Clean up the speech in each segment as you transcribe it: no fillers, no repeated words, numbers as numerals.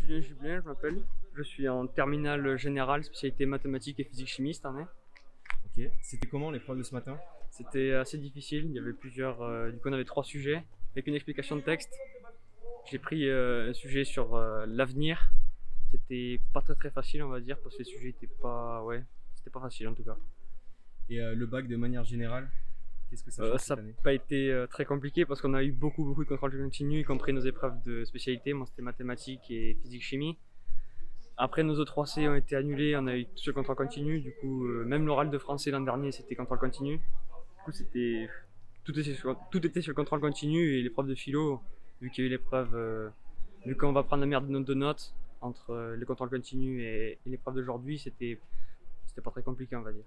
Julien Jublin, je m'appelle. Je suis en terminale générale, spécialité mathématiques et physique-chimie cette année. Ok. C'était comment l'épreuve de ce matin? C'était assez difficile, il y avait plusieurs. Du coup, on avait 3 sujets avec une explication de texte. J'ai pris un sujet sur l'avenir. C'était pas très facile, on va dire, parce que le sujet était pas. Ouais, c'était pas facile en tout cas. Et le bac de manière générale, qu'est-ce que ça change Ça cette n'a année? pas été très compliqué parce qu'on a eu beaucoup de contrôle continu, y compris nos épreuves de spécialité. Moi, c'était mathématiques et physique-chimie. Après, nos E3C ont été annulés, on a eu tout ce contrôle continu. Du coup, même l'oral de français l'an dernier, c'était contrôle continu. Du coup, tout était sur le contrôle continu et l'épreuve de philo, vu qu'il y a eu l'épreuve, vu qu'on va prendre la merde de notes entre le contrôle continu et l'épreuve d'aujourd'hui, c'était pas très compliqué, on va dire.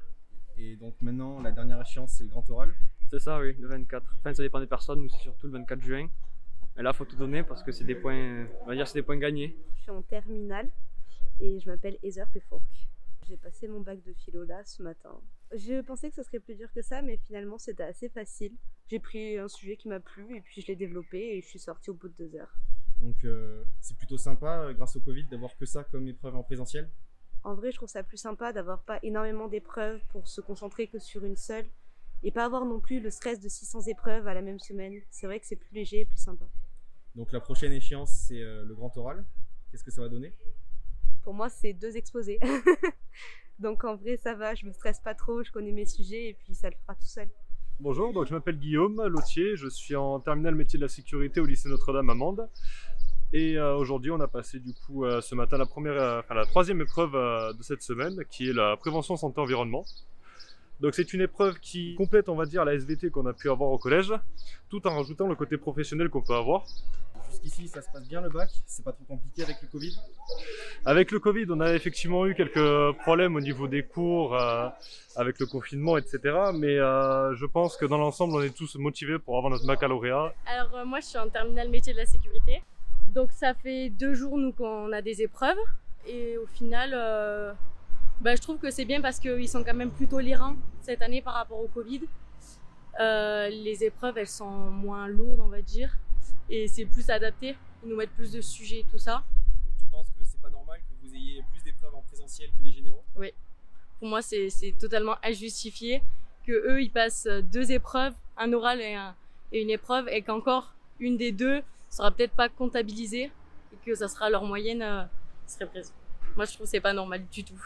Et donc maintenant, la dernière échéance, c'est le grand oral. C'est ça, oui, le 24. Enfin, ça dépend des personnes, nous c'est surtout le 24 juin. Mais là, faut tout donner parce que c'est des points, on va dire, c'est des points gagnés. Je suis en terminale et je m'appelle Heather Peffork. J'ai passé mon bac de philo là ce matin. Je pensais que ce serait plus dur que ça, mais finalement c'était assez facile. J'ai pris un sujet qui m'a plu et puis je l'ai développé et je suis sortie au bout de 2 heures. Donc c'est plutôt sympa, grâce au Covid, d'avoir que ça comme épreuve en présentiel. En vrai, je trouve ça plus sympa d'avoir pas énormément d'épreuves pour se concentrer que sur une seule et pas avoir non plus le stress de 600 épreuves à la même semaine. C'est vrai que c'est plus léger et plus sympa. Donc la prochaine échéance, c'est le grand oral. Qu'est-ce que ça va donner? Pour moi, c'est 2 exposés. Donc en vrai, ça va, je me stresse pas trop, je connais mes sujets et puis ça le fera tout seul. Bonjour, donc je m'appelle Guillaume Lautier, je suis en terminale métier de la sécurité au lycée Notre-Dame à Mende. Et aujourd'hui, on a passé du coup ce matin la troisième épreuve de cette semaine, qui est la prévention santé-environnement. Donc c'est une épreuve qui complète, on va dire, la SVT qu'on a pu avoir au collège, tout en rajoutant le côté professionnel qu'on peut avoir. Jusqu'ici, ça se passe bien le bac? C'est pas trop compliqué avec le Covid? Avec le Covid, on a effectivement eu quelques problèmes au niveau des cours, avec le confinement, etc. Mais je pense que dans l'ensemble, on est tous motivés pour avoir notre baccalauréat. Alors moi, je suis en terminale métier de la sécurité. Donc ça fait 2 jours nous qu'on a des épreuves. Et au final, je trouve que c'est bien parce qu'ils sont quand même plus tolérants cette année par rapport au Covid. Les épreuves, elles sont moins lourdes, on va dire. Et c'est plus adapté. Ils nous mettent plus de sujets et tout ça. Donc tu penses que c'est pas normal que vous ayez plus d'épreuves en présentiel que les généraux? Oui. Pour moi, c'est totalement injustifié que eux, ils passent 2 épreuves, un oral et une épreuve, et qu'encore une des 2 sera peut-être pas comptabilisée et que ça sera leur moyenne serait prise. Moi, je trouve que c'est pas normal du tout.